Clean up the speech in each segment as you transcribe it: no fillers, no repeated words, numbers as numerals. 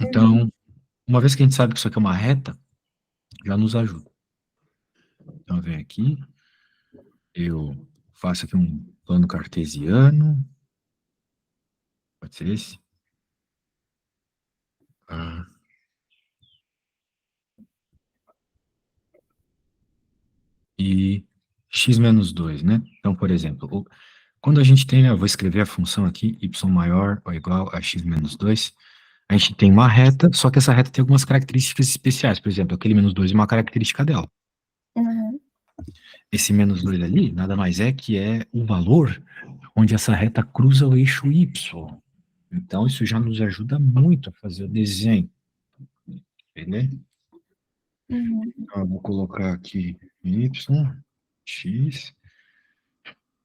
Então, uma vez que a gente sabe que isso aqui é uma reta, já nos ajuda. Então, vem aqui, eu faço aqui um plano cartesiano, pode ser esse. Ah, e x menos 2, né? Então, por exemplo, quando a gente tem, né, eu vou escrever a função aqui, y maior ou igual a x menos 2, a gente tem uma reta, só que essa reta tem algumas características especiais. Por exemplo, aquele menos 2 é uma característica dela. Uhum. Esse menos 2 ali, nada mais é que é o valor onde essa reta cruza o eixo y. Então, isso já nos ajuda muito a fazer o desenho. Beleza? Uhum. Então, eu vou colocar aqui y, x,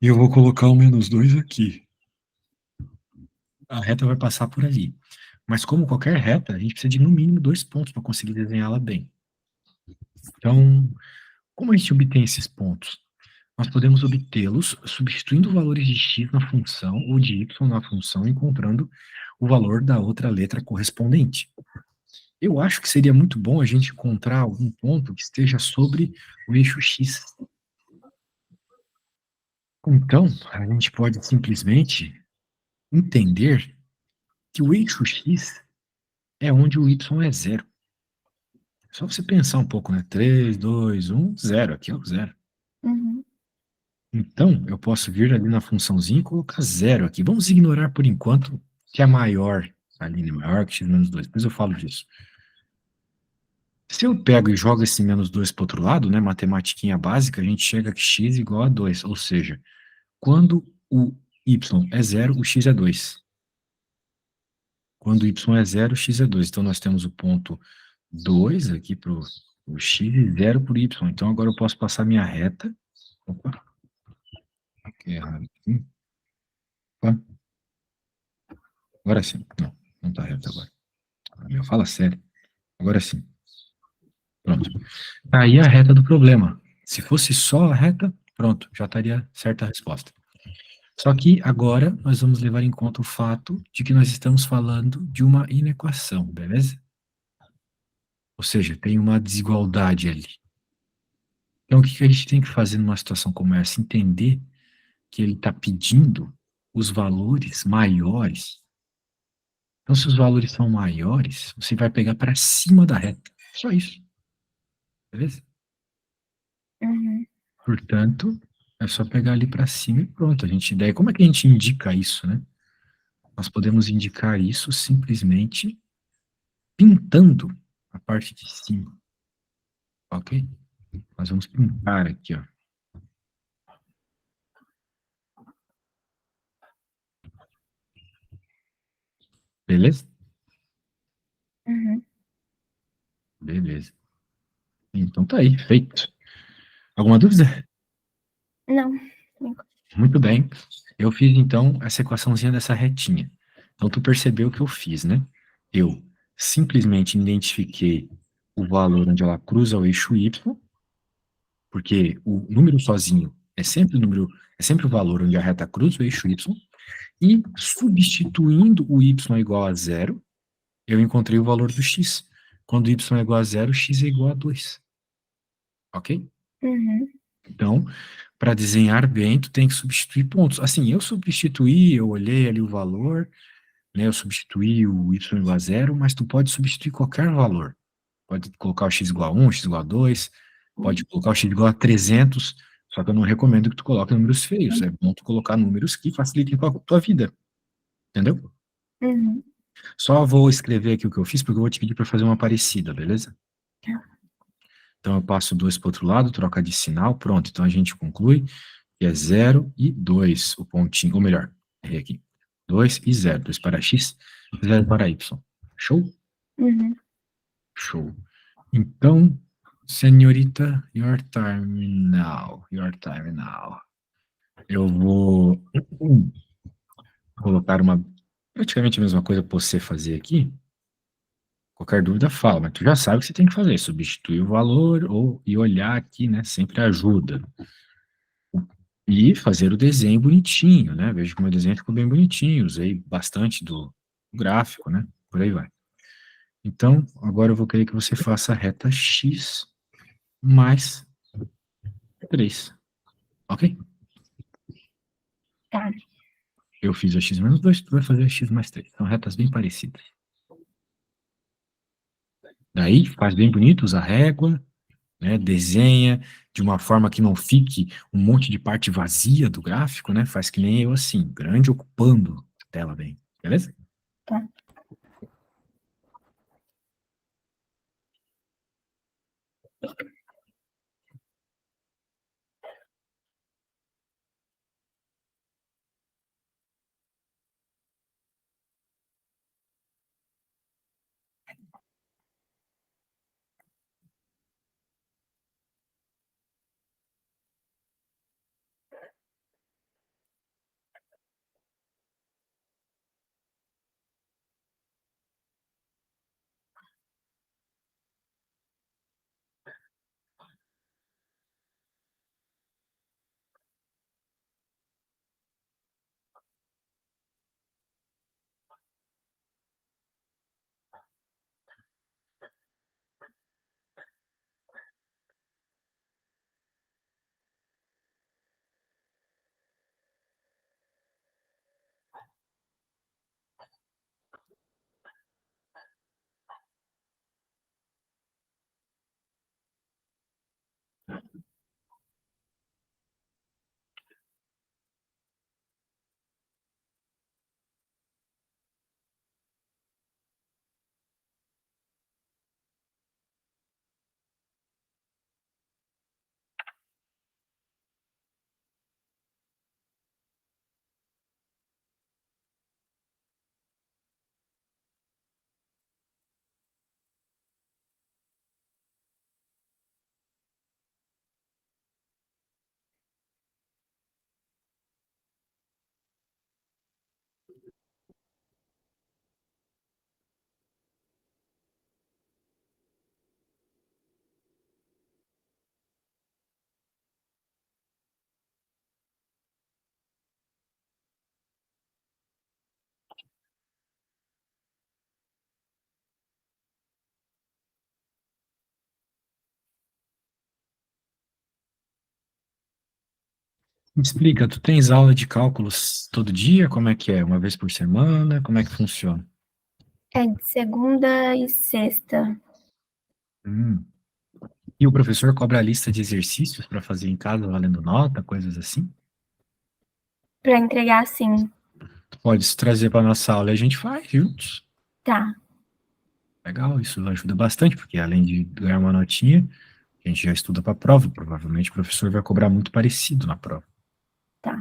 e eu vou colocar o menos 2 aqui. A reta vai passar por ali. Mas como qualquer reta, a gente precisa de no mínimo 2 pontos para conseguir desenhá-la bem. Então, como a gente obtém esses pontos? Nós podemos obtê-los substituindo valores de x na função ou de y na função, encontrando o valor da outra letra correspondente. Eu acho que seria muito bom a gente encontrar algum ponto que esteja sobre o eixo x. Então, a gente pode simplesmente entender que o eixo x é onde o y é zero. Só você pensar um pouco, né? 3, 2, 1, 0. Aqui é o zero. Uhum. Então, eu posso vir ali na funçãozinha e colocar zero aqui. Vamos ignorar por enquanto que é maior ali, né? Maior que x menos 2. Depois eu falo disso. Se eu pego e jogo esse menos 2 para o outro lado, né? Matematiquinha básica, a gente chega que x igual a 2. Ou seja, quando o y é zero, o x é 2. Quando o y é zero, o x é 2. Então, nós temos o ponto 2 aqui para o x e 0 por y. Então, agora eu posso passar minha reta. Opa, aqui errado aqui. Opa. Agora sim. Não, não está reto agora. Meu, fala sério. Agora sim. Pronto. Tá aí a reta do problema. Se fosse só a reta, pronto, já estaria certa a resposta. Só que agora nós vamos levar em conta o fato de que nós estamos falando de uma inequação, beleza? Ou seja, tem uma desigualdade ali. Então, o que a gente tem que fazer numa situação como essa? Entender que ele está pedindo os valores maiores. Então, se os valores são maiores, você vai pegar para cima da reta. Só isso. Beleza? Uhum. Portanto, é só pegar ali para cima e pronto. Daí, como é que a gente indica isso, né? Nós podemos indicar isso simplesmente pintando a parte de cima, ok? Nós vamos pintar aqui, ó. Beleza? Uhum. Beleza. Então tá aí, feito. Alguma dúvida? Não. Muito bem. Eu fiz, então, essa equaçãozinha dessa retinha. Então, tu percebeu o que eu fiz, né? Eu simplesmente identifiquei o valor onde ela cruza o eixo y, porque o número sozinho é sempre o número, é sempre o valor onde a reta cruza o eixo y, e substituindo o y igual a zero, eu encontrei o valor do x. Quando y é igual a zero, x é igual a 2. Ok? Uhum. Então, para desenhar bem, tu tem que substituir pontos. Assim, eu substituí, eu olhei ali o valor, né, eu substituí o y igual a zero, mas tu pode substituir qualquer valor. Pode colocar o x igual a 1, x igual a 2, pode colocar o x igual a 300, só que eu não recomendo que tu coloque números feios. É bom tu colocar números que facilitem a tua vida. Entendeu? Uhum. Só vou escrever aqui o que eu fiz, porque eu vou te pedir para fazer uma parecida, beleza? Então, eu passo 2 para o outro lado, troca de sinal, pronto. Então, a gente conclui que é 0 e 2, o pontinho, ou melhor, errei aqui. 2 e 0, 2 para x, 0 para y. Show? Uhum. Show. Então, senhorita, your time now. Your time now. Eu vou colocar praticamente a mesma coisa para você fazer aqui. Qualquer dúvida, fala, mas tu já sabe o que você tem que fazer, substituir o valor e olhar aqui, né? Sempre ajuda. E fazer o desenho bonitinho, né? Vejo que o meu desenho ficou bem bonitinho, usei bastante do gráfico, né? Por aí vai. Então, agora eu vou querer que você faça a reta x mais 3, ok? Tá. Eu fiz a x menos 2, tu vai fazer a x mais 3. São retas bem parecidas. Daí, faz bem bonito, usa régua, né, desenha de uma forma que não fique um monte de parte vazia do gráfico, né? Faz que nem eu assim, grande ocupando a tela bem, beleza? Tá. Me explica, tu tens aula de cálculos todo dia? Como é que é? Uma vez por semana? Como é que funciona? É de segunda e sexta. Hum. E o professor cobra a lista de exercícios para fazer em casa, valendo nota, coisas assim? Pra entregar sim. Tu pode trazer para nossa aula e a gente faz juntos. Tá. Legal, isso ajuda bastante, porque além de ganhar uma notinha, a gente já estuda para a prova. Provavelmente o professor vai cobrar muito parecido na prova. Tá.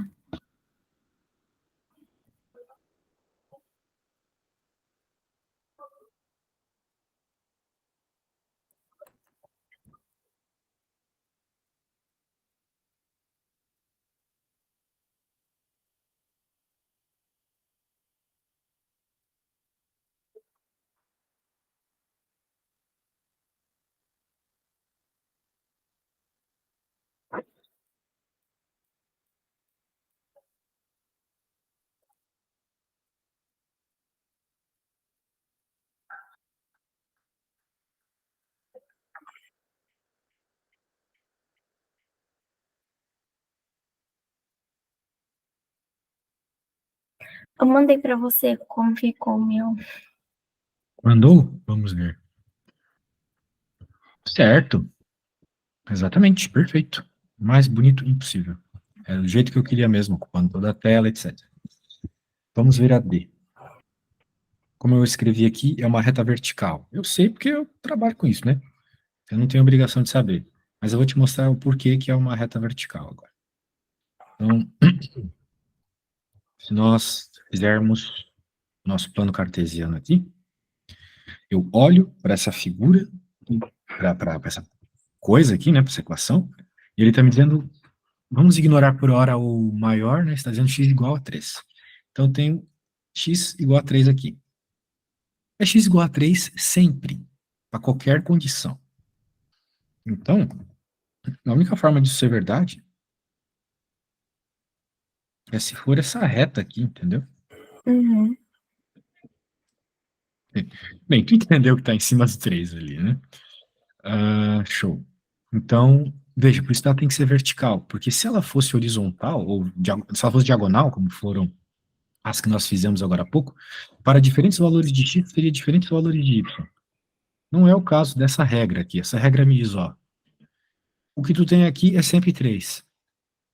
Eu mandei pra você como ficou o meu. Mandou? Vamos ver. Certo, exatamente, perfeito. Mais bonito impossível. É do jeito que eu queria mesmo, ocupando toda a tela, etc. Vamos ver a D. Como eu escrevi aqui, é uma reta vertical. Eu sei porque eu trabalho com isso, né? Eu não tenho obrigação de saber. Mas eu vou te mostrar o porquê que é uma reta vertical agora. Então, se nós fizermos nosso plano cartesiano aqui, eu olho para essa figura, para essa coisa aqui, né, para essa equação, e ele está me dizendo, vamos ignorar por hora o maior, né, está dizendo x igual a 3. Então, eu tenho x igual a 3 aqui. É x igual a 3 sempre, para qualquer condição. Então, a única forma disso ser verdade é se for essa reta aqui, entendeu? Uhum. Bem, tu entendeu que está em cima do 3 ali, né? Show. Então, veja, por isso ela tem que ser vertical, porque se ela fosse horizontal, ou se ela fosse diagonal, como foram as que nós fizemos agora há pouco, para diferentes valores de x, teria diferentes valores de y. Não é o caso dessa regra aqui. Essa regra me diz, ó, o que tu tem aqui é sempre 3.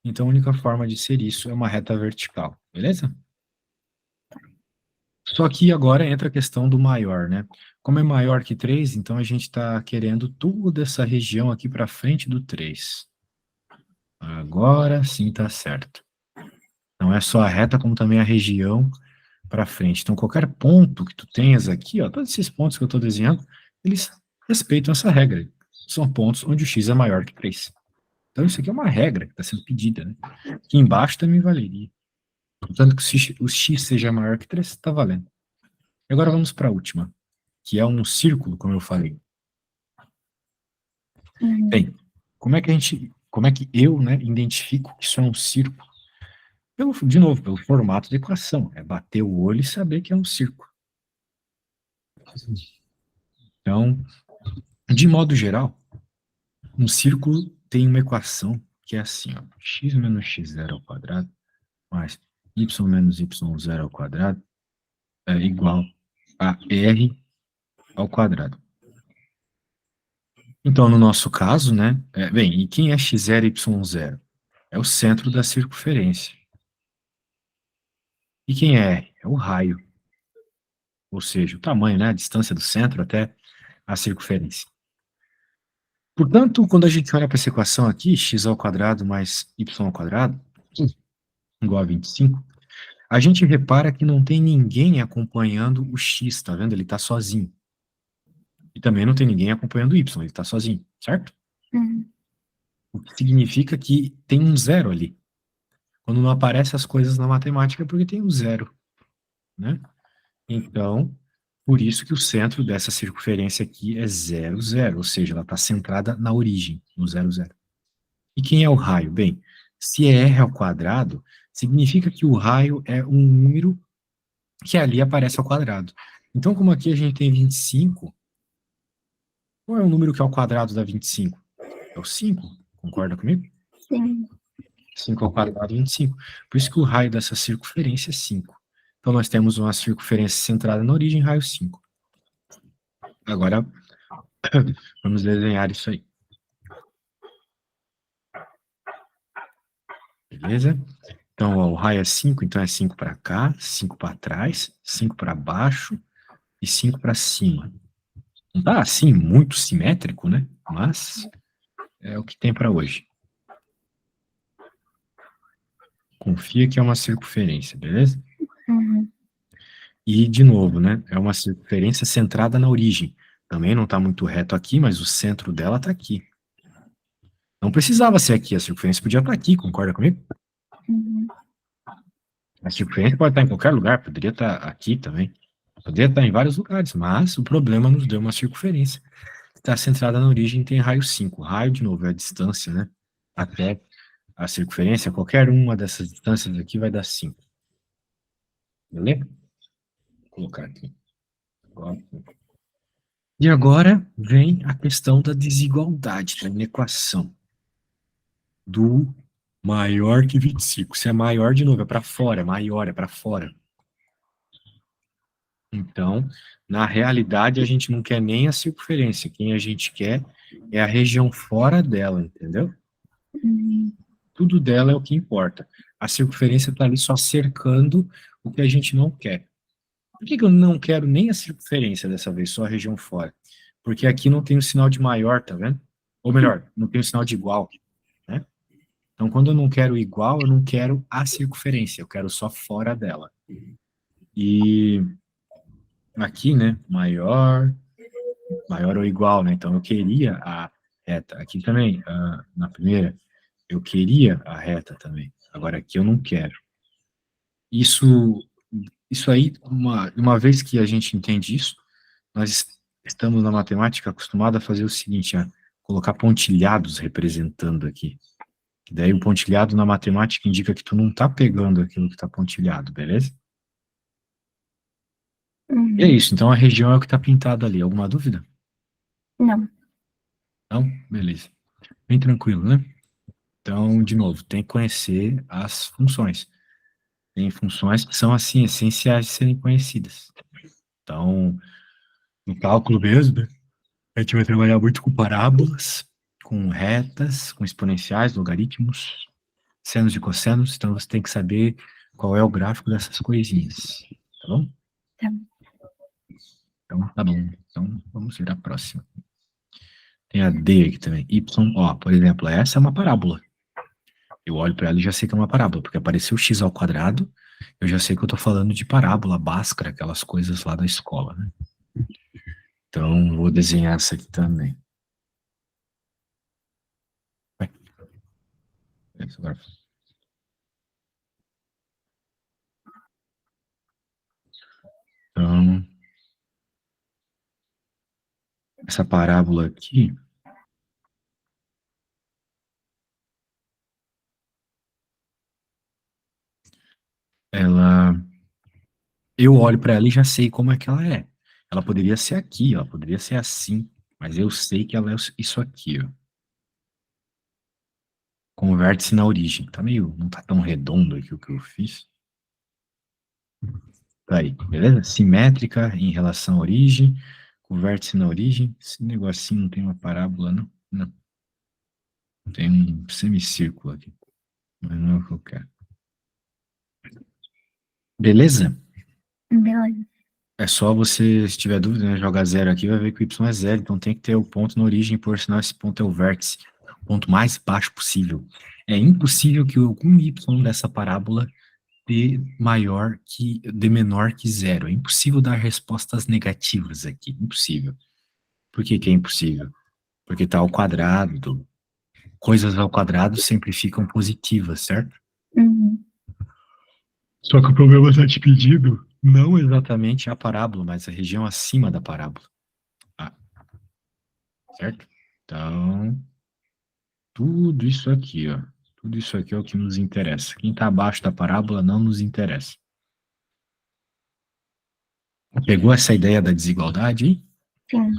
Então, a única forma de ser isso é uma reta vertical, beleza? Só que agora entra a questão do maior, né? Como é maior que 3, então a gente está querendo toda essa região aqui para frente do 3. Agora sim está certo. Não é só a reta, como também a região para frente. Então, qualquer ponto que tu tenhas aqui, ó, todos esses pontos que eu estou desenhando, eles respeitam essa regra. São pontos onde o x é maior que 3. Então, isso aqui é uma regra que está sendo pedida, né? Aqui embaixo também valeria. Portanto, que se o x seja maior que 3, está valendo. Agora vamos para a última, que é um círculo, como eu falei. Bem, como é que eu, né, identifico que isso é um círculo? De novo, pelo formato de equação. É bater o olho e saber que é um círculo. Então, de modo geral, um círculo tem uma equação que é assim, ó, x menos x0 ao quadrado mais y menos y0 ao quadrado é igual a r ao quadrado. Então, no nosso caso, né, bem, e quem é x0 e y0? É o centro da circunferência. E quem é r? É o raio. Ou seja, o tamanho, né, a distância do centro até a circunferência. Portanto, quando a gente olha para essa equação aqui, x ao quadrado mais y ao quadrado, igual a 25, a gente repara que não tem ninguém acompanhando o x, tá vendo? Ele está sozinho. E também não tem ninguém acompanhando o y, ele está sozinho, certo? O que significa que tem um zero ali. Quando não aparecem as coisas na matemática é porque tem um zero, né? Então, por isso que o centro dessa circunferência aqui é 0, 0, ou seja, ela está centrada na origem, no 0, 0. E quem é o raio? Bem, se é r ao quadrado, significa que o raio é um número que ali aparece ao quadrado. Então, como aqui a gente tem 25, qual é o número que é ao quadrado dá 25? É o 5, concorda comigo? Sim. 5 ao quadrado é 25. Por isso que o raio dessa circunferência é 5. Então, nós temos uma circunferência centrada na origem, raio 5. Agora, vamos desenhar isso aí. Beleza? Então, ó, o raio é 5, então é 5 para cá, 5 para trás, 5 para baixo e 5 para cima. Não tá assim muito simétrico, né? Mas é o que tem para hoje. Confia que é uma circunferência, beleza? E, de novo, né? É uma circunferência centrada na origem. Também não está muito reto aqui, mas o centro dela está aqui. Não precisava ser aqui, a circunferência podia estar aqui, concorda comigo? A circunferência pode estar em qualquer lugar, poderia estar aqui também. Poderia estar em vários lugares, mas o problema nos deu uma circunferência. Está centrada na origem e tem raio 5. Raio, de novo, é a distância, né? Até a circunferência, qualquer uma dessas distâncias aqui vai dar 5. Beleza? Vou colocar aqui. E agora vem a questão da desigualdade, da inequação. Do maior que 25. Se é maior, de novo, é para fora, é maior, é para fora. Então, na realidade, a gente não quer nem a circunferência. Quem a gente quer é a região fora dela, entendeu? Tudo dela é o que importa. A circunferência está ali só cercando o que a gente não quer. Por que eu não quero nem a circunferência dessa vez, só a região fora? Porque aqui não tem o sinal de maior, tá vendo? Ou melhor, não tem o sinal de igual, né? Então, quando eu não quero igual, eu não quero a circunferência, eu quero só fora dela. E aqui, né, maior ou igual, né? Então, eu queria a reta. Aqui também, na primeira, eu queria a reta também. Agora, aqui eu não quero. Isso aí, uma vez que a gente entende isso, nós estamos na matemática acostumados a fazer o seguinte, a colocar pontilhados representando aqui. Que daí o pontilhado na matemática indica que tu não está pegando aquilo que está pontilhado, beleza? Uhum. E é isso, então a região é o que está pintado ali. Alguma dúvida? Não. Não? Beleza. Bem tranquilo, né? Então, de novo, tem que conhecer as funções. Tem funções que são, assim, essenciais de serem conhecidas. Então, no cálculo mesmo, né, a gente vai trabalhar muito com parábolas, com retas, com exponenciais, logaritmos, senos e cossenos. Então, você tem que saber qual é o gráfico dessas coisinhas. Tá bom? Tá. Então, tá bom. Então, vamos ver a próxima. Tem a D aqui também. Y, ó, por exemplo, essa é uma parábola. Eu olho para ela e já sei que é uma parábola, porque apareceu x ao quadrado, eu já sei que eu estou falando de parábola, Bhaskara, aquelas coisas lá da escola, né? Então, vou desenhar essa aqui também. Vai. Agora. Então, essa parábola aqui, ela, eu olho para ela e já sei como é que ela é. Ela poderia ser aqui, ela poderia ser assim, mas eu sei que ela é isso aqui, ó. Converte-se na origem. Tá meio, não tá tão redondo aqui o que eu fiz. Tá aí, beleza? Simétrica em relação à origem, converte-se na origem. Esse negocinho não tem uma parábola, não? Não. Tem um semicírculo aqui, mas não é o que eu quero. Beleza? Beleza. É só você, se tiver dúvida, né, jogar zero aqui, vai ver que o y é zero, então tem que ter o ponto na origem, por sinal esse ponto é o vértice, o ponto mais baixo possível. É impossível que algum y dessa parábola dê menor que zero. É impossível dar respostas negativas aqui, impossível. Por que que é impossível? Porque está ao quadrado. Coisas ao quadrado sempre ficam positivas, certo? Uhum. Só que o problema está te pedindo não exatamente a parábola, mas a região acima da parábola. Ah, certo? Então, tudo isso aqui, ó. Tudo isso aqui é o que nos interessa. Quem está abaixo da parábola não nos interessa. Pegou essa ideia da desigualdade, hein? Sim.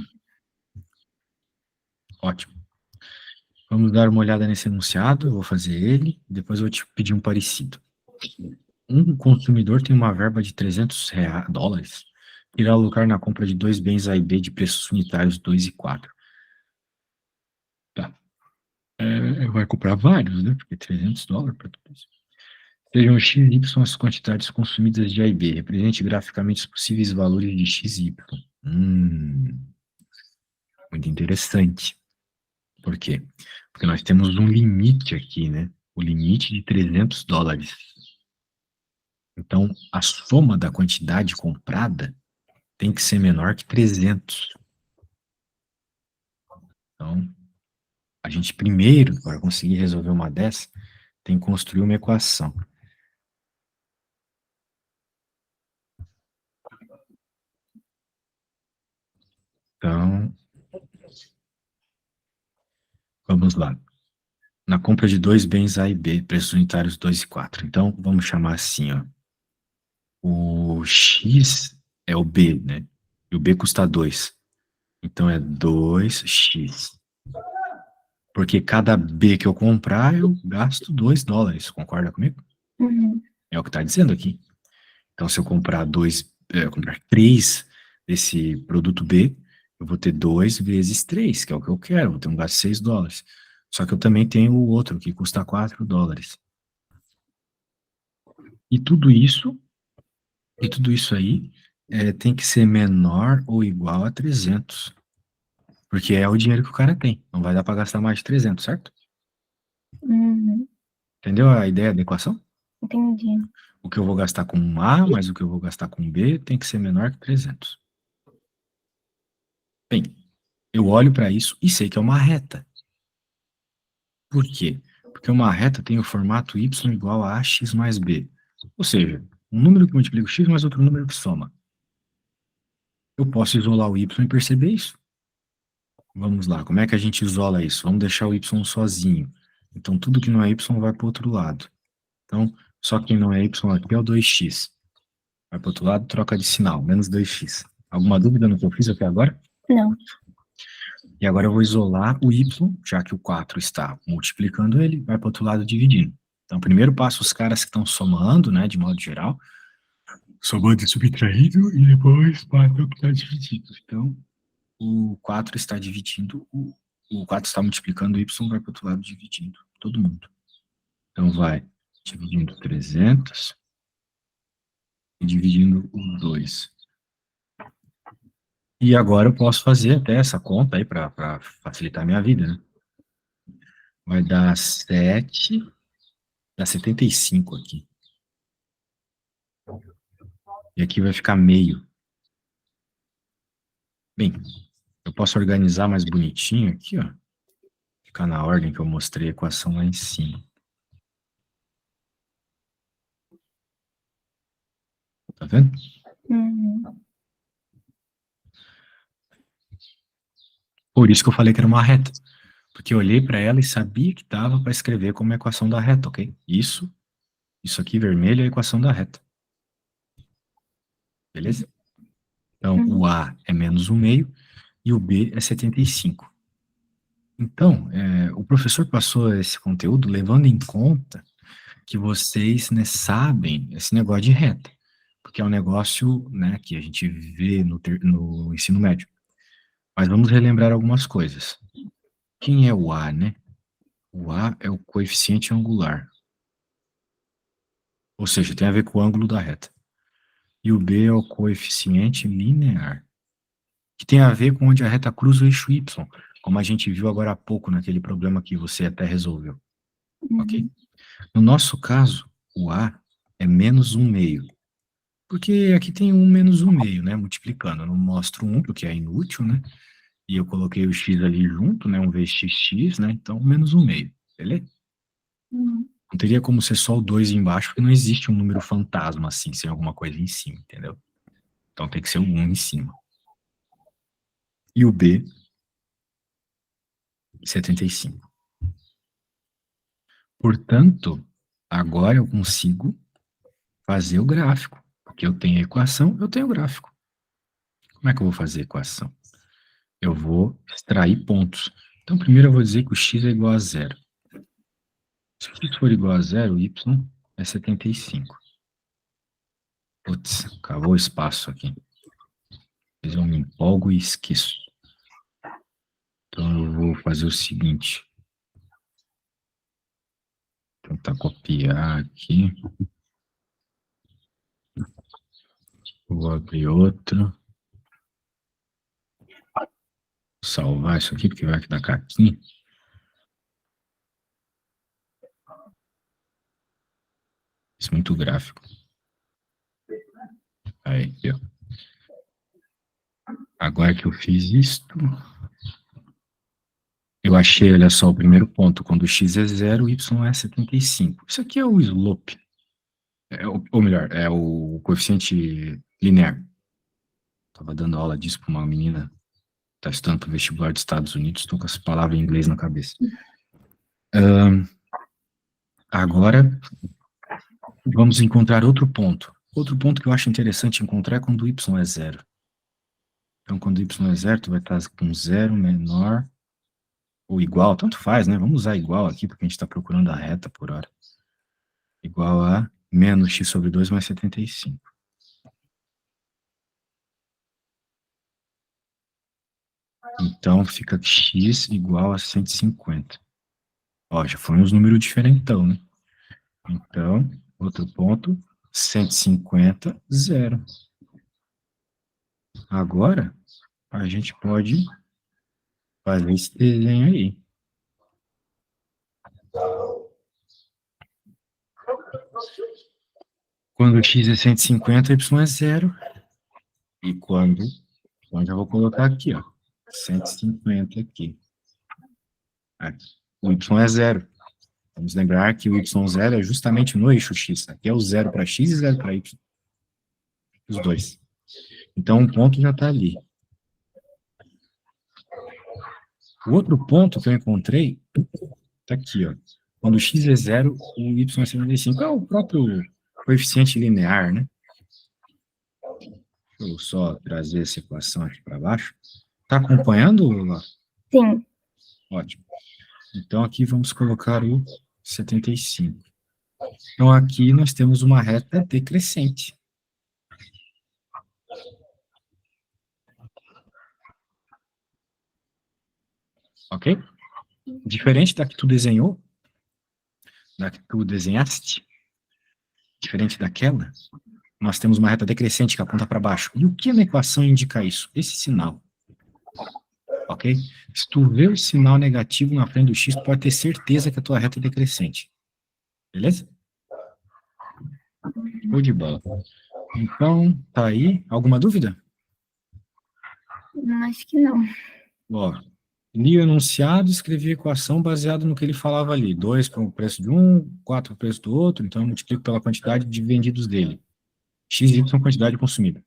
Ótimo. Vamos dar uma olhada nesse enunciado. Eu vou fazer ele, depois eu vou te pedir um parecido. Um consumidor tem uma verba de $300 que irá alocar na compra de dois bens A e B de preços unitários 2 e 4. Tá. Vai comprar vários, né? Porque $300 para tudo isso. Sejam x e y as quantidades consumidas de A e B. Represente graficamente os possíveis valores de x e y. Muito interessante. Por quê? Porque nós temos um limite aqui, né? O limite de $300. Então, a soma da quantidade comprada tem que ser menor que 300. Então, a gente primeiro, para conseguir resolver uma dessa, tem que construir uma equação. Então, vamos lá. Na compra de dois bens A e B, preços unitários 2 e 4. Então, vamos chamar assim, ó. O X é o B, né? E o B custa 2. Então, é 2x. Porque cada B que eu comprar, eu gasto $2. Concorda comigo? Uhum. É o que está dizendo aqui. Então, se eu comprar comprar 3 desse produto B, eu vou ter 2 vezes 3, que é o que eu quero, vou ter um gasto de $6. Só que eu também tenho o outro, que custa $4. E tudo isso aí tem que ser menor ou igual a 300. Porque é o dinheiro que o cara tem. Não vai dar para gastar mais de 300, certo? Uhum. Entendeu a ideia da equação? Entendi. O que eu vou gastar com um A, mais o que eu vou gastar com B, tem que ser menor que 300. Bem, eu olho para isso e sei que é uma reta. Por quê? Porque uma reta tem o formato y igual a ax mais b. Ou seja, um número que multiplica o x mais outro número que soma. Eu posso isolar o y e perceber isso. Vamos lá, como é que a gente isola isso? Vamos deixar o y sozinho. Então, tudo que não é y vai para o outro lado. Então, só quem não é y aqui é o 2x. Vai para o outro lado, troca de sinal, menos 2x. Alguma dúvida no que eu fiz até agora? Não. E agora eu vou isolar o y, já que o 4 está multiplicando ele, vai para o outro lado dividindo. Então, primeiro passo os caras que estão somando, né, de modo geral, somando e subtraindo, e depois passa o que está dividido. Então, o 4 está dividindo, o 4 está multiplicando o y, vai para o outro lado dividindo, todo mundo. Então, vai dividindo 300 e dividindo o 2. E agora eu posso fazer até essa conta aí para facilitar a minha vida, né? Vai dar 7, dá 75 aqui. E aqui vai ficar meio. Bem, eu posso organizar mais bonitinho aqui, ó. Ficar na ordem que eu mostrei a equação lá em cima. Tá vendo? Uhum. Por isso que eu falei que era uma reta. Porque eu olhei para ela e sabia que dava para escrever como a equação da reta, ok? Isso aqui vermelho é a equação da reta. Beleza? Então, o A é menos 1/2 e o B é 75. Então, o professor passou esse conteúdo levando em conta que vocês, né, sabem esse negócio de reta, porque é um negócio, né, que a gente vê no ensino médio. Mas vamos relembrar algumas coisas. Quem é o A, né? O A é o coeficiente angular. Ou seja, tem a ver com o ângulo da reta. E o B é o coeficiente linear, que tem a ver com onde a reta cruza o eixo Y, como a gente viu agora há pouco naquele problema que você até resolveu. Ok? No nosso caso, o A é menos 1/2. Porque aqui tem 1 menos 1/2, né? Multiplicando. Eu não mostro 1, porque é inútil, né? E eu coloquei o x ali junto, né? Um vezes x, né? Então, menos 1/2. Beleza? Não teria como ser só o 2 embaixo, porque não existe um número fantasma assim, sem alguma coisa em cima, entendeu? Então tem que ser o 1 em cima. E o B, 75. Portanto, agora eu consigo fazer o gráfico. Porque eu tenho a equação, eu tenho o gráfico. Como é que eu vou fazer a equação? Eu vou extrair pontos. Então, primeiro eu vou dizer que o x é igual a 0. Se o x for igual a 0, o y é 75. Putz, acabou o espaço aqui. Eu me empolgo e esqueço. Então, eu vou fazer o seguinte. Tentar copiar aqui. Vou abrir outro. Salvar isso aqui, porque vai dar caquinha. Isso é muito gráfico. Aí, ó. Agora que eu fiz isto, eu achei, olha só, o primeiro ponto. Quando o x é 0, o y é 75. Isso aqui é o slope. Ou melhor, é o coeficiente linear. Estava dando aula disso para uma menina que está estudando para o vestibular dos Estados Unidos, estou com as palavras em inglês na cabeça. Agora, vamos encontrar outro ponto. Outro ponto que eu acho interessante encontrar é quando o y é 0. Então, quando o y é 0, tu vai estar com 0 menor ou igual, tanto faz, né? Vamos usar igual aqui, porque a gente está procurando a reta por hora. Igual a menos x sobre 2 mais 75. Então, fica x igual a 150. Ó, já foi uns números diferentão, né? Então, outro ponto, 150, 0. Agora, a gente pode fazer esse desenho aí. Quando x é 150, y é 0. E quando... Então, já vou colocar aqui, ó. 150 aqui. O y é 0. Vamos lembrar que o y0 é justamente no eixo x. Aqui é o 0 para x e 0 para y. Os dois. Então, um ponto já está ali. O outro ponto que eu encontrei está aqui, ó. Quando x é 0, o y é 75. É o próprio coeficiente linear, né? Deixa eu só trazer essa equação aqui para baixo. Está acompanhando, Lula? Sim. Ótimo. Então, aqui vamos colocar o 75. Então, aqui nós temos uma reta decrescente. Ok? Diferente da que tu desenhou, da que tu desenhaste, diferente daquela, nós temos uma reta decrescente que aponta para baixo. E o que na equação indica isso? Esse sinal. Ok? Se tu vê o sinal negativo na frente do x, tu pode ter certeza que a tua reta é decrescente. Beleza? Show de bola. Então, tá aí. Alguma dúvida? Acho que não. Ó, li o enunciado, escrevi a equação baseado no que ele falava ali. 2 para o preço de um, 4 para o preço do outro, então eu multiplico pela quantidade de vendidos dele. X e Y quantidade consumida.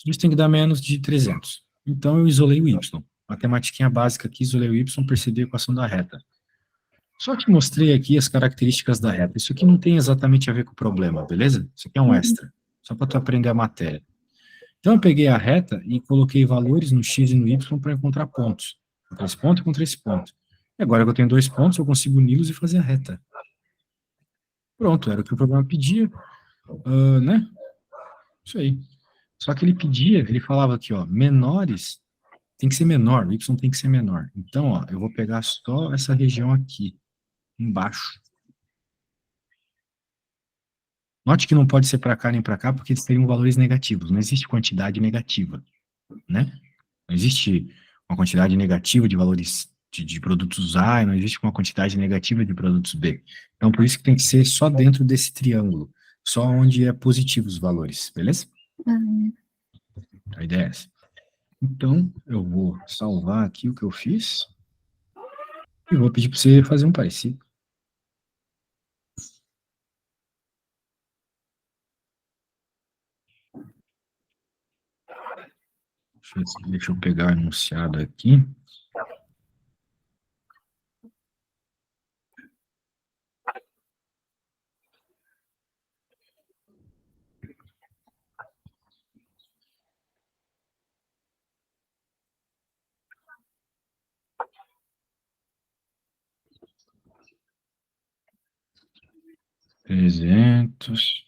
Isso tem que dar menos de 300. Então eu isolei o Y. Matematiquinha básica aqui, isolei o Y, percebi a equação da reta. Só te mostrei aqui as características da reta. Isso aqui não tem exatamente a ver com o problema, beleza? Isso aqui é um extra. Só para tu aprender a matéria. Então, eu peguei a reta e coloquei valores no x e no y para encontrar pontos. Contra esse ponto e contra esse ponto. E agora que eu tenho 2 pontos, eu consigo uni-los e fazer a reta. Pronto, era o que o programa pedia, né? Isso aí. Só que ele pedia, ele falava aqui, ó, menores, tem que ser menor, o y tem que ser menor. Então, ó, eu vou pegar só essa região aqui, embaixo. Note que não pode ser para cá nem para cá, porque eles teriam valores negativos. Não existe quantidade negativa, né? Não existe uma quantidade negativa de valores de produtos A e não existe uma quantidade negativa de produtos B. Então, por isso que tem que ser só dentro desse triângulo, só onde é positivo os valores, beleza? Uhum. A ideia é essa. Então, eu vou salvar aqui o que eu fiz e vou pedir para você fazer um parecido. Deixa eu pegar o enunciado aqui. Trezentos.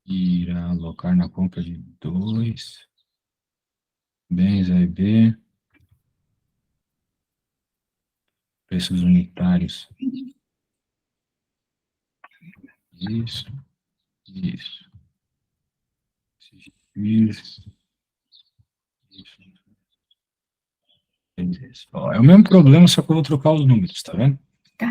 Irá alocar na compra de 2 bens A e B, preços unitários. Isso, isso. Isso, isso. Ó, é o mesmo problema, só que eu vou trocar os números, tá vendo? Tá.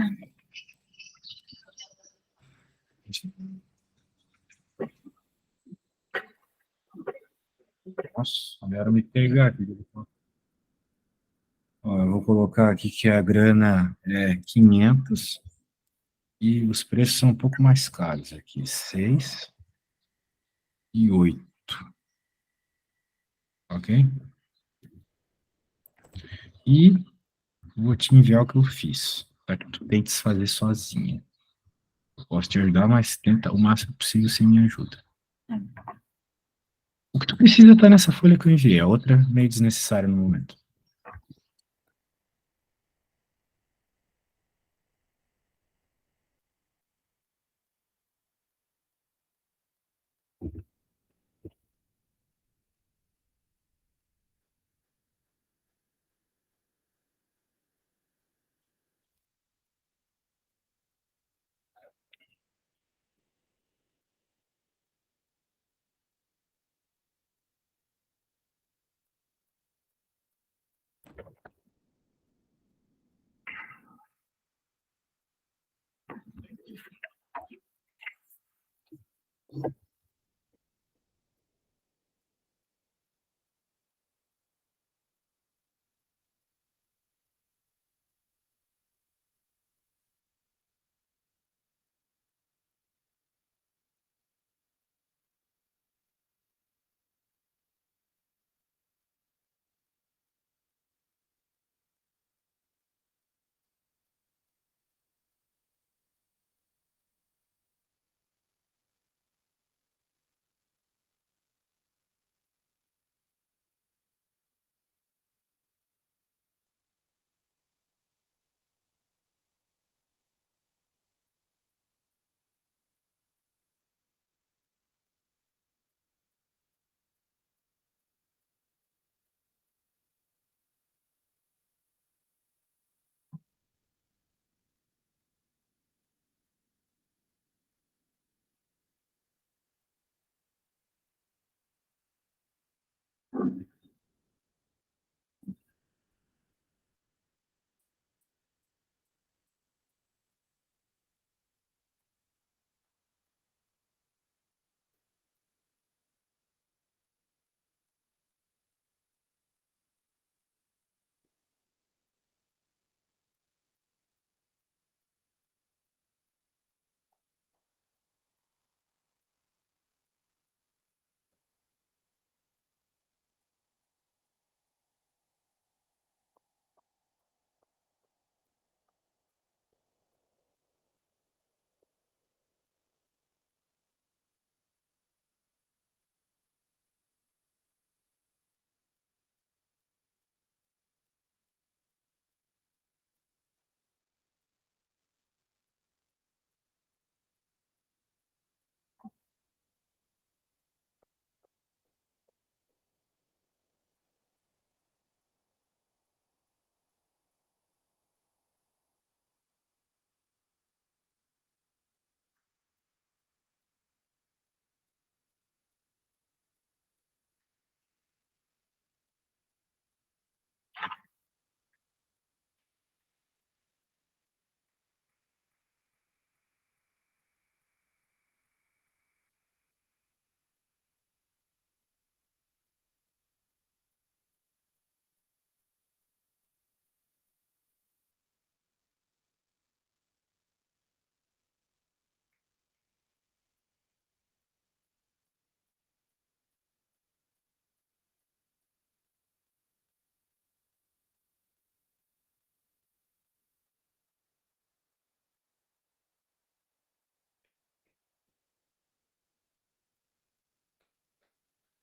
Nossa, agora me pegar aqui. Ó, eu vou colocar aqui que a grana é 500 e os preços são um pouco mais caros aqui, 6 e 8, ok? E vou te enviar o que eu fiz, para que tu tentes fazer sozinha. Eu posso te ajudar, mas tenta o máximo possível sem minha ajuda. O que tu precisa tá nessa folha que eu enviei, a outra é meio desnecessária no momento.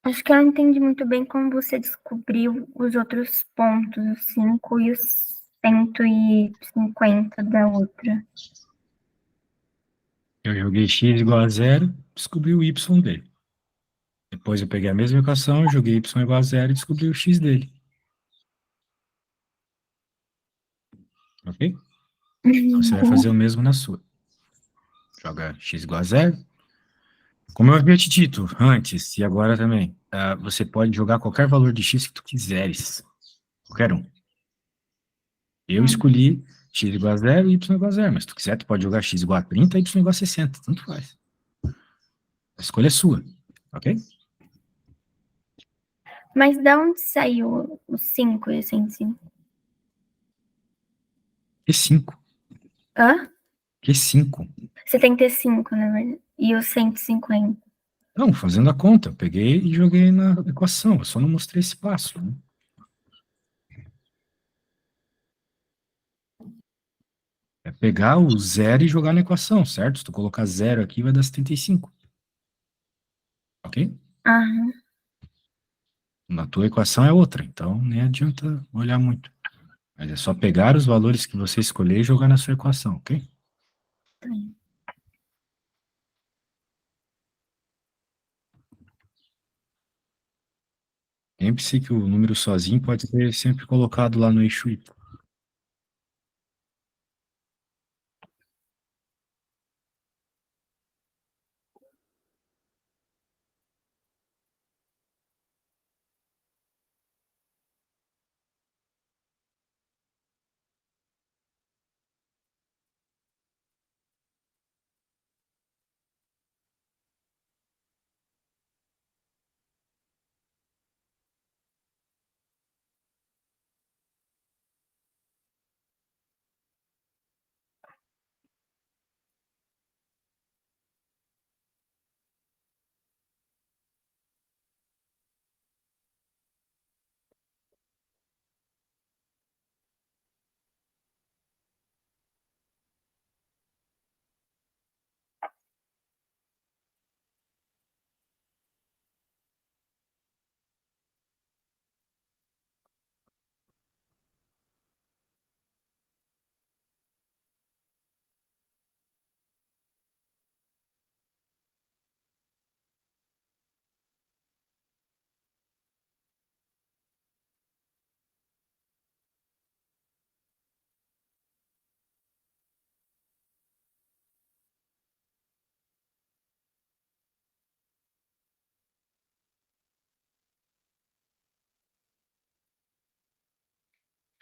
Acho que eu não entendi muito bem como você descobriu os outros pontos, os 5 e os 150 da outra. Eu joguei x igual a zero, descobri o y dele. Depois eu peguei a mesma equação, joguei y igual a zero e descobri o x dele. Ok? Você vai fazer o mesmo na sua. Joga x igual a zero. Como eu havia te dito antes, e agora também, você pode jogar qualquer valor de x que tu quiseres. Qualquer um. Eu escolhi x igual a zero e y igual a zero, mas se tu quiser, tu pode jogar x igual a 30 e y igual a 60, tanto faz. A escolha é sua, ok? Mas da onde saiu os 5 e o 105? Que 5? Hã? Que 5? 75, na verdade. E os 150. Não, fazendo a conta, eu peguei e joguei na equação, eu só não mostrei esse passo, né? É pegar o zero e jogar na equação, certo? Se tu colocar zero aqui, vai dar 75. Ok? Aham. Na tua equação é outra, então nem adianta olhar muito. Mas é só pegar os valores que você escolher e jogar na sua equação, ok? Lembre-se que o número sozinho pode ser sempre colocado lá no eixo Y.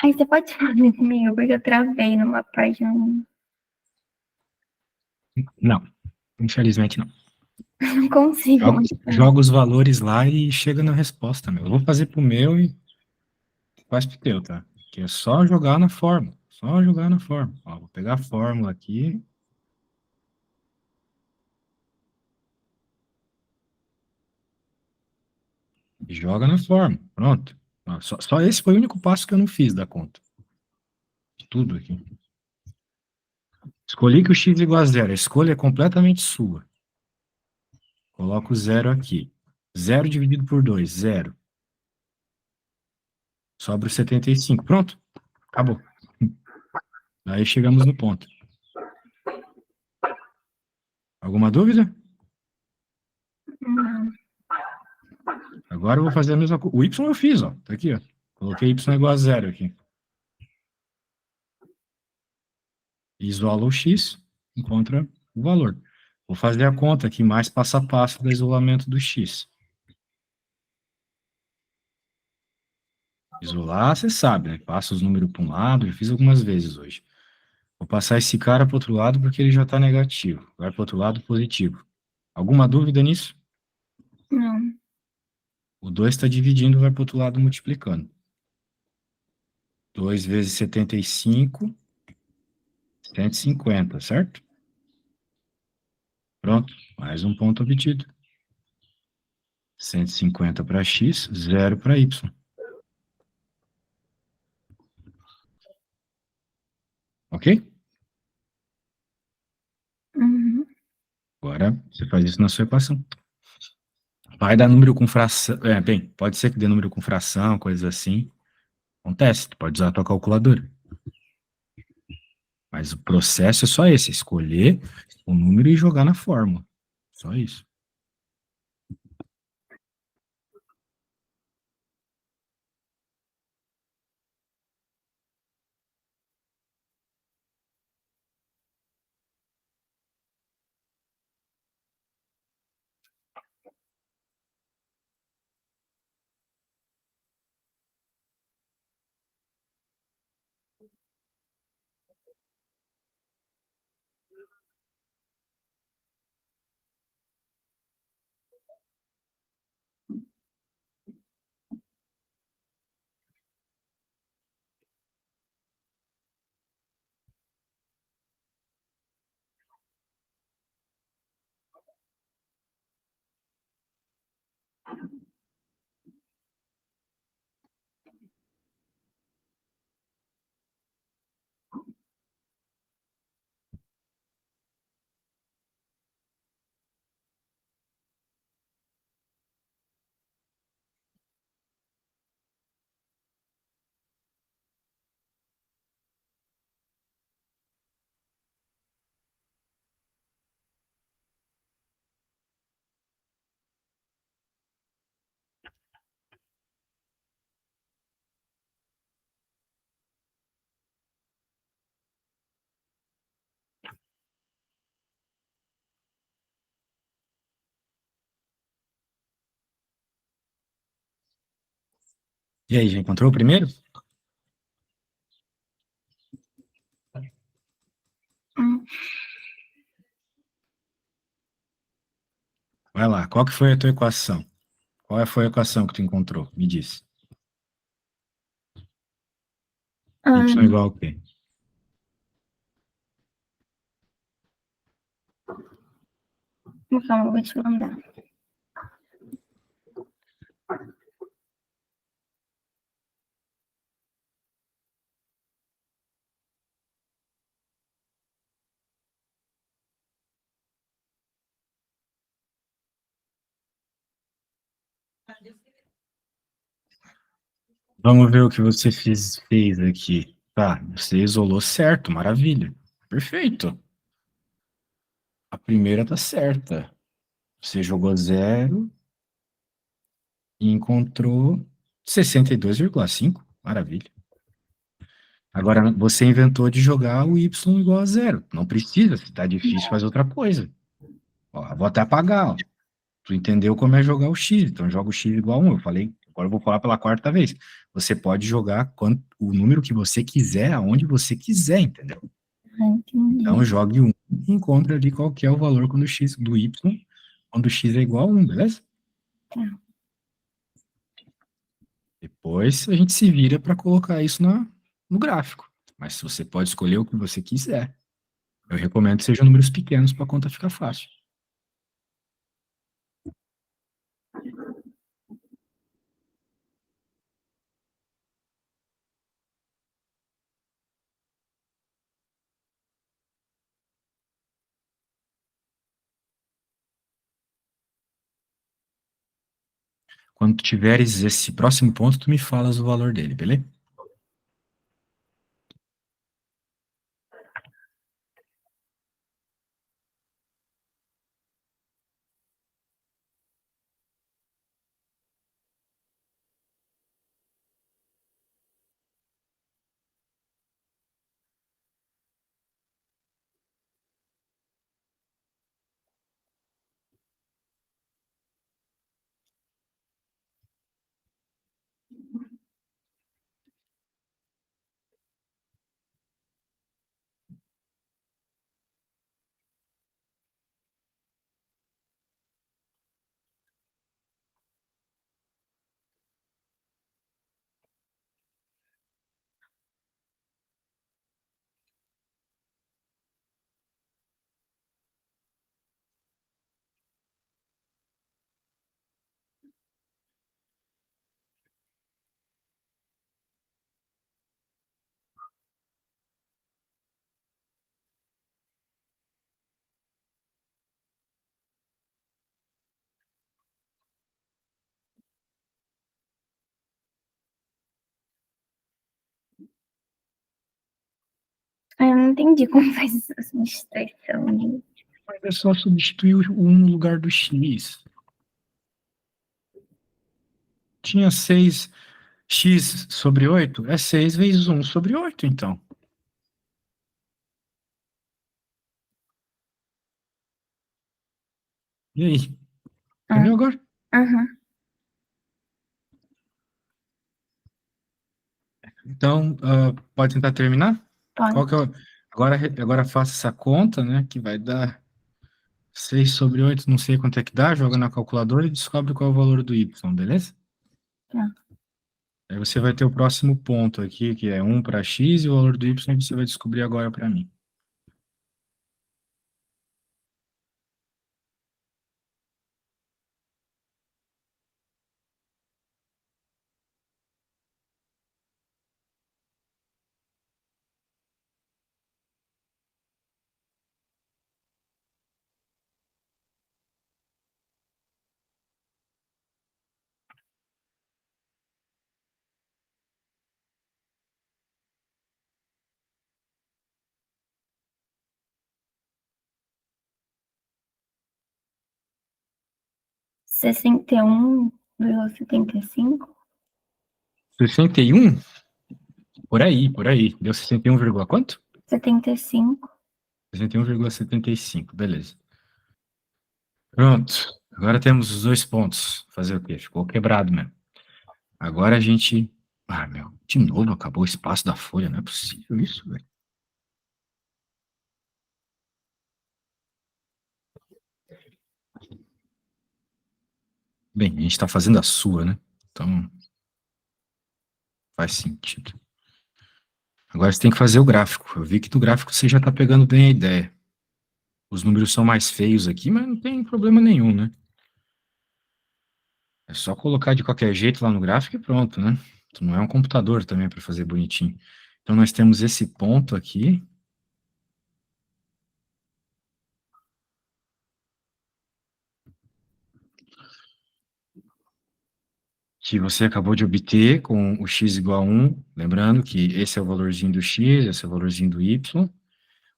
Aí você pode fazer comigo, porque eu travei numa parte. Não, infelizmente não. Não consigo Joga, mais. joga os valores lá e chega na resposta, meu. Eu vou fazer pro meu e faz pro teu, tá? Que é só jogar na fórmula. Só jogar na fórmula. Ó, vou pegar a fórmula aqui e joga na fórmula. Pronto. Ó, só esse foi o único passo que eu não fiz da conta. De tudo aqui. Escolhi que o x é igual a zero. A escolha é completamente sua. Coloco o zero aqui. Zero dividido por 2, zero. Sobra o 75. Pronto. Acabou. Aí chegamos no ponto. Alguma dúvida? Não. Agora eu vou fazer a mesma coisa. O y eu fiz, ó. Tá aqui, ó. Coloquei y igual a zero aqui. Isola o x, encontra o valor. Vou fazer a conta aqui, mais passo a passo do isolamento do x. Isolar, você sabe, né? Passa os números para um lado, já fiz algumas vezes hoje. Vou passar esse cara para o outro lado porque ele já está negativo. Vai para o outro lado positivo. Alguma dúvida nisso? Não. O 2 está dividindo, vai para o outro lado multiplicando. 2 vezes 75, 150, certo? Pronto, mais um ponto obtido. 150 para x, 0 para y. Ok? Uhum. Agora você faz isso na sua equação. Vai dar número com fração. É, bem, pode ser que dê número com fração, coisas assim. Acontece, tu pode usar a tua calculadora. Mas o processo é só esse, escolher o número e jogar na fórmula. Só isso. E aí, já encontrou o primeiro? Hum, Vai lá, qual que foi a tua equação? Qual foi a equação que tu encontrou? Me diz. Y hum, igual ao quê? calma, eu vou te mandar. Vamos ver o que você fez aqui. Tá, você isolou certo, maravilha. Perfeito. A primeira tá certa. Você jogou zero e encontrou 62,5. Maravilha. Agora, você inventou de jogar o y igual a zero. Não precisa, se tá difícil, faz outra coisa. Ó, vou até apagar, ó. Tu entendeu como é jogar o x, então joga o x igual a 1. Eu falei, agora eu vou falar pela quarta vez. Você pode jogar o número que você quiser, aonde você quiser, entendeu? Então, Entendi. jogue um e encontre ali qual que é o valor quando x do y, quando x é igual a 1, beleza? Tá. Depois a gente se vira para colocar isso no gráfico. Mas você pode escolher o que você quiser. Eu recomendo que sejam números pequenos para a conta ficar fácil. Quando tu tiveres esse próximo ponto, tu me falas o valor dele, beleza? não entendi como faz essa substituição. Mas é só substituir o 1 no lugar do x. Tinha 6x sobre 8, é 6 vezes 1 sobre 8, então. E aí? Entendeu agora? Aham. Então, pode tentar terminar? Qual Pode. que é agora faça essa conta, né? Que vai dar 6 sobre 8, não sei quanto é que dá, joga na calculadora e descobre qual é o valor do y, beleza? Tá. Aí você vai ter o próximo ponto aqui, que é 1 para x, e o valor do y você vai descobrir agora para mim. Sessenta e um vírgula setenta e cinco. 61? Por aí, por aí. Deu 61, quanto? 75. 61,75, beleza. Pronto. Agora temos os dois pontos. Fazer o quê? Ficou quebrado mesmo. Agora a gente. Ah, meu, de novo acabou o espaço da folha. Não é possível isso, velho. Bem, a gente está fazendo a sua, né? Então faz sentido. Agora você tem que fazer o gráfico. Eu vi que do gráfico você já está pegando bem a ideia. Os números são mais feios aqui, mas não tem problema nenhum, né? É só colocar de qualquer jeito lá no gráfico e pronto, né? Tu não é um computador também para fazer bonitinho. Então nós temos esse ponto aqui, que você acabou de obter com o x igual a 1. Lembrando que esse é o valorzinho do x, esse é o valorzinho do y.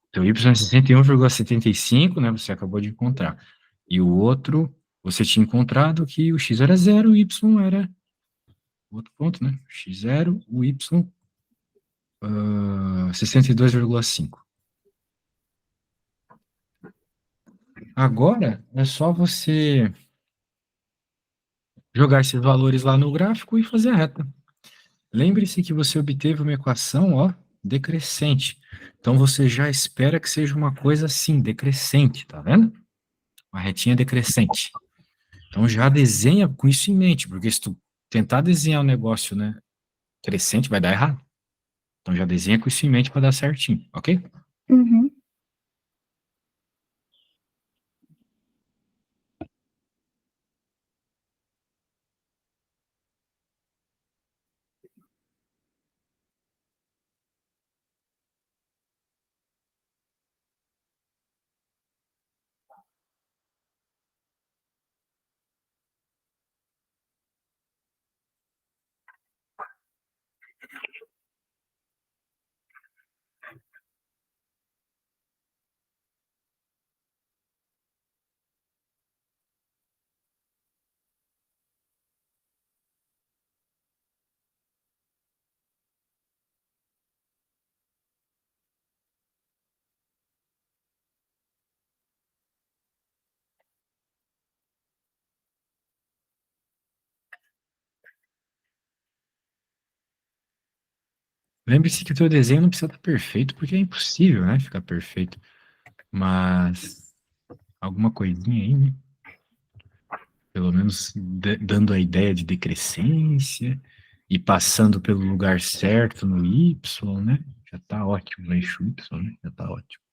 Então, y é 61,75, né? Você acabou de encontrar. E o outro, você tinha encontrado que o x era zero, o y era outro ponto, né? X zero, o y 62,5. Agora, é só você jogar esses valores lá no gráfico e fazer a reta. Lembre-se que você obteve uma equação, ó, decrescente. Então, você já espera que seja uma coisa assim, decrescente, tá vendo? Uma retinha decrescente. Então, já desenha com isso em mente, porque se tu tentar desenhar um negócio, né, crescente, vai dar errado. Então, já desenha com isso em mente para dar certinho, ok? Uhum. Lembre-se que o teu desenho não precisa estar perfeito, porque é impossível, né, ficar perfeito. Mas alguma coisinha aí, né? Pelo menos dando a ideia de decrescência e passando pelo lugar certo no Y, né? Já tá ótimo no eixo Y, né? Já tá ótimo.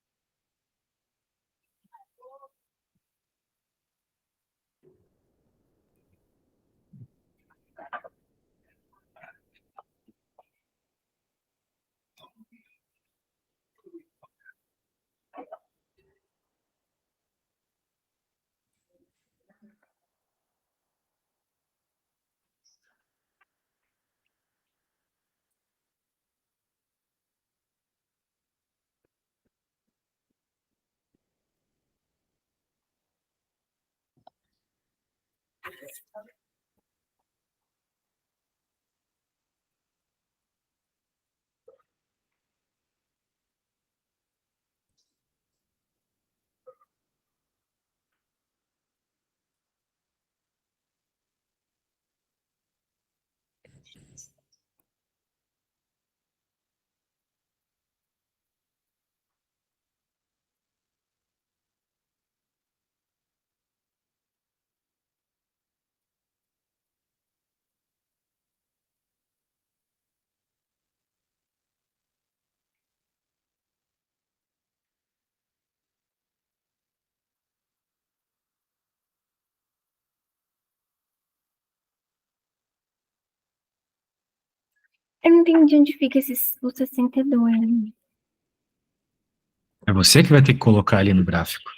Eu não entendi onde fica o 62. É você que vai ter que colocar ali no gráfico.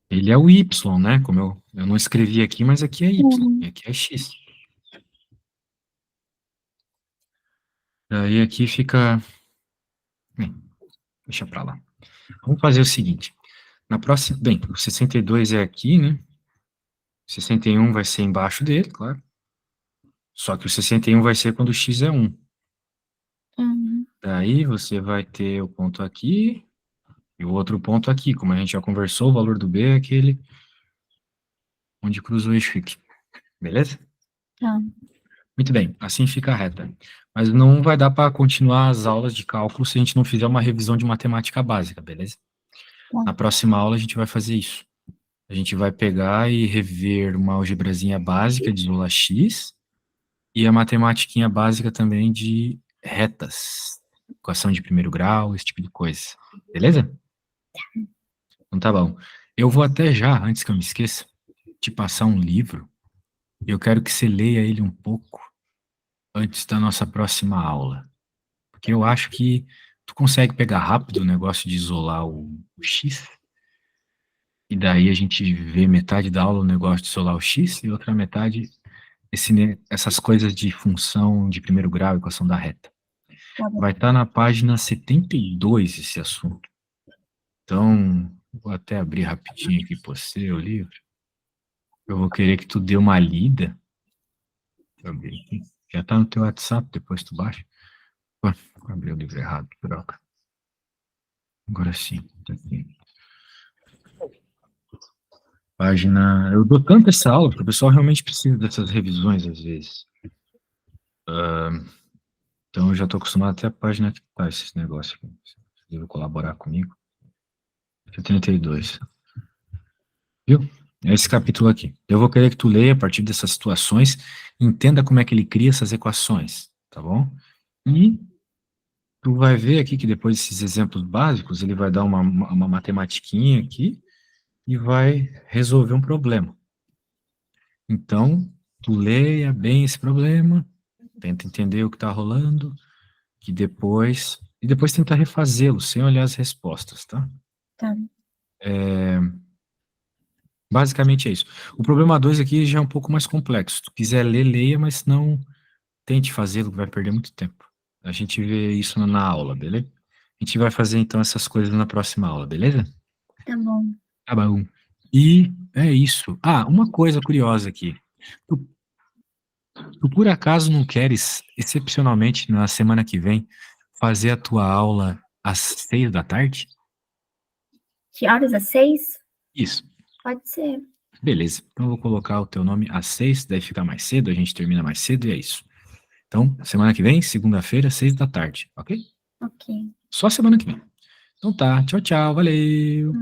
Ele é o Y, né? Como eu não escrevi aqui, mas aqui é Y, e aqui é X. Daí aqui fica... Bem, deixa pra lá. Vamos fazer o seguinte. Na próxima... Bem, o 62 é aqui, né? 61 vai ser embaixo dele, claro. Só que o 61 vai ser quando o X é 1. Daí você vai ter o ponto aqui e o outro ponto aqui. Como a gente já conversou, o valor do B é aquele onde cruza o eixo aqui. Beleza? Tá. Muito bem, assim fica a reta. Mas não vai dar para continuar as aulas de cálculo se a gente não fizer uma revisão de matemática básica, beleza? Tá. Na próxima aula a gente vai fazer isso. A gente vai pegar e rever uma algebrazinha básica de isolar X e a matematiquinha básica também de retas, equação de primeiro grau, esse tipo de coisa. Beleza? Então tá bom. Eu vou até já, antes que eu me esqueça, te passar um livro. Eu quero que você leia ele um pouco antes da nossa próxima aula. Porque eu acho que tu consegue pegar rápido o negócio de isolar o X, e daí a gente vê metade da aula o negócio de isolar o X, e outra metade essas coisas de função de primeiro grau, equação da reta. Tá bom. Vai estar na página 72 esse assunto. Então, vou até abrir rapidinho aqui para você o livro. Eu vou querer que tu dê uma lida. Deixa eu ver aqui. Já está no teu WhatsApp, depois tu baixa. Ué, abri o livro errado, que droga. Agora sim, tá aqui. Página... Eu dou tanto essa aula, porque o pessoal realmente precisa dessas revisões às vezes. Então eu já estou acostumado até a página que tá esses negócios aqui. Você deve colaborar comigo. 72. Viu? É esse capítulo aqui. Eu vou querer que tu leia a partir dessas situações, entenda como é que ele cria essas equações, tá bom? E tu vai ver aqui que depois desses exemplos básicos, ele vai dar uma matematiquinha aqui e vai resolver um problema. Então, tu leia bem esse problema, tenta entender o que está rolando, que depois... E depois tenta refazê-lo, sem olhar as respostas, tá? Tá. Basicamente é isso. O problema 2 aqui já é um pouco mais complexo. Se tu quiser ler, leia, mas não tente fazê-lo, vai perder muito tempo. A gente vê isso na aula, beleza? A gente vai fazer então essas coisas na próxima aula, beleza? Tá bom. Tá bom. E é isso. Ah, uma coisa curiosa aqui. Tu, tu por acaso não queres, excepcionalmente, na semana que vem, fazer a tua aula às 6 da tarde? Que horas? Às 6? Isso. Pode ser. Beleza. Então eu vou colocar o teu nome às 6, daí fica mais cedo, a gente termina mais cedo e é isso. Então, semana que vem, segunda-feira, 6 da tarde, ok? Ok. Só semana que vem. Então tá, tchau, tchau, valeu!